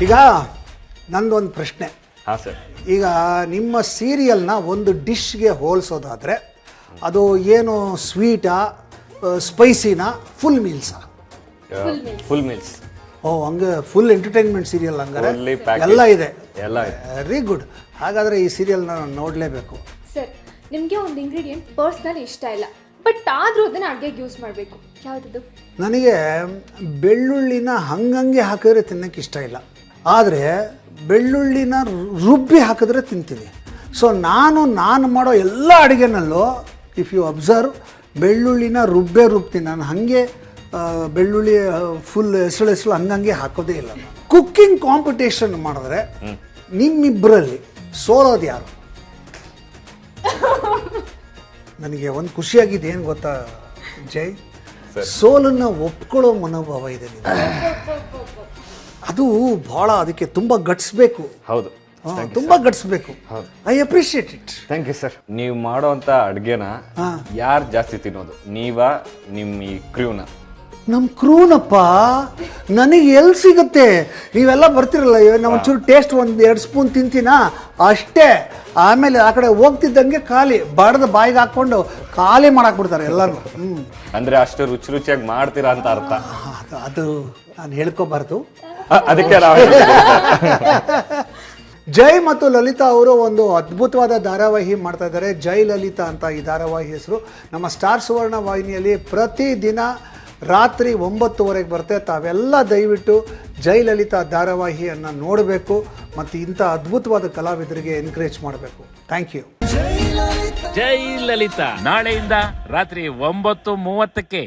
ಈಗ ನಂದೊಂದು ಪ್ರಶ್ನೆ. ಹಾಂ ಸರ್. ಈಗ ನಿಮ್ಮ ಸೀರಿಯಲ್ನ ಒಂದು ಡಿಶ್ಗೆ ಹೋಲಿಸೋದಾದರೆ ಅದು ಏನು ಸ್ವೀಟಾ, ಸ್ಪೈಸಿನಾ, ಫುಲ್ ಮೀಲ್ಸಾ? Full meals. ಓ ಹಂಗೆ ಫುಲ್ ಎಂಟರ್ಟೈನ್ಮೆಂಟ್ ಸೀರಿಯಲ್ ಹಂಗಾರೆ ಎಲ್ಲ ಇದೆ. Very good. ಹಾಗಾದರೆ ಈ ಸೀರಿಯಲ್ನ ನಾನು ನೋಡಲೇಬೇಕು. ಸರ್, ನಿಮಗೆ ಒಂದು ಇಂಗ್ರೀಡಿಯೆಂಟ್ ಪರ್ಸ್ನಲಿ ಇಷ್ಟ ಇಲ್ಲ, ಬಟ್ ಆದರೂ ಅದನ್ನು ಅಡುಗೆಗೆ ಯೂಸ್ ಮಾಡಬೇಕು. ಯಾವುದದು? ನನಗೆ ಬೆಳ್ಳುಳ್ಳಿನ ಹಂಗಂಗೆ ಹಾಕಿದ್ರೆ ತಿನ್ನೋಕ್ಕೆ ಇಷ್ಟ ಇಲ್ಲ, ಆದರೆ ಬೆಳ್ಳುಳ್ಳಿನ ರುಬ್ಬಿ ಹಾಕಿದ್ರೆ ತಿಂತೀನಿ. ಸೊ ನಾನು ಮಾಡೋ ಎಲ್ಲ ಅಡುಗೆನಲ್ಲೂ ಇಫ್ ಯು ಅಬ್ಸರ್ವ್ ಬೆಳ್ಳುಳ್ಳಿನ ರುಬ್ತೀನಿ. ನಾನು ಹಾಗೆ ಬೆಳ್ಳುಳ್ಳಿ ಫುಲ್ ಹೆಸಳು ಹಂಗಂಗೆ ಹಾಕೋದೇ ಇಲ್ಲ. ಕುಕ್ಕಿಂಗ್ ಕಾಂಪಿಟೇಷನ್ ಮಾಡಿದ್ರೆ ನಿಮ್ಮಿಬ್ಬರಲ್ಲಿ ಸೋಲೋದು ಯಾರು? ನನಗೆ ಒಂದು ಖುಷಿಯಾಗಿದೆ, ಏನು ಗೊತ್ತಾ ಜೈ, ಸೋಲನ್ನು ಒಪ್ಕೊಳ್ಳೋ ಮನೋಭಾವ ಇದೆ ನಿಮಗೆ. ಅದು ಭಾಳ, ಅದಕ್ಕೆ ತುಂಬ ಗಟ್ಸ್ಬೇಕು. ಹೌದು, ತುಂಬ ಗಟ್ಸ್ಬೇಕು. I appreciate it. Thank you sir. ನೀವು ಮಾಡೋವಂಥ ಅಡುಗೆನ ಯಾರು ಜಾಸ್ತಿ ತಿನ್ನೋದು, ನೀವಾ ನಿಮ್ಮ ಈ ಕ್ರ್ಯೂನ? ನಮ್ಮ ಕ್ರೂನಪ್ಪ. ನನಗೆ ಎಲ್ಲಿ ಸಿಗುತ್ತೆ? ನೀವೆಲ್ಲ ಬರ್ತಿರಲ್ಲ, ನಾವು ಒಂಚೂರು ಟೇಸ್ಟ್ 1-2 ಸ್ಪೂನ್ ತಿಂತೀನಾ ಅಷ್ಟೇ. ಆಮೇಲೆ ಆ ಕಡೆ ಹೋಗ್ತಿದ್ದಂಗೆ ಖಾಲಿ ಬಡ್ದು ಬಾಯಿಗೆ ಹಾಕ್ಕೊಂಡು ಖಾಲಿ ಮಾಡಾಕ್ಬಿಡ್ತಾರೆ ಎಲ್ಲರೂ. ಅಂದರೆ ಅಷ್ಟು ರುಚಿಯಾಗಿ ಮಾಡ್ತೀರಾ ಅಂತ ಅರ್ಥ. ಅದು ನಾನು ಹೇಳ್ಕೊಬಾರ್ದು, ಅದಕ್ಕೆ ಜೈ ಮತ್ತು ಲಲಿತಾ ಅವರು ಒಂದು ಅದ್ಭುತವಾದ ಧಾರಾವಾಹಿ ಮಾಡ್ತಾ ಇದ್ದಾರೆ. ಜೈ ಲಲಿತಾ ಅಂತ ಈ ಧಾರಾವಾಹಿ ಹೆಸರು. ನಮ್ಮ ಸ್ಟಾರ್ ಸುವರ್ಣ ವಾಹಿನಿಯಲ್ಲಿ ಪ್ರತಿದಿನ ರಾತ್ರಿ 9:00 ಬರುತ್ತೆ. ತಾವೆಲ್ಲ ದಯವಿಟ್ಟು ಜೈ ಲಲಿತಾ ಧಾರಾವಾಹಿಯನ್ನು ನೋಡಬೇಕು ಮತ್ತು ಇಂಥ ಅದ್ಭುತವಾದ ಕಲಾವಿದರಿಗೆ ಎನ್ಕರೇಜ್ ಮಾಡಬೇಕು. Thank you. ಜೈ ಲಲಿತಾ ನಾಳೆಯಿಂದ ರಾತ್ರಿ 9:30ಕ್ಕೆ.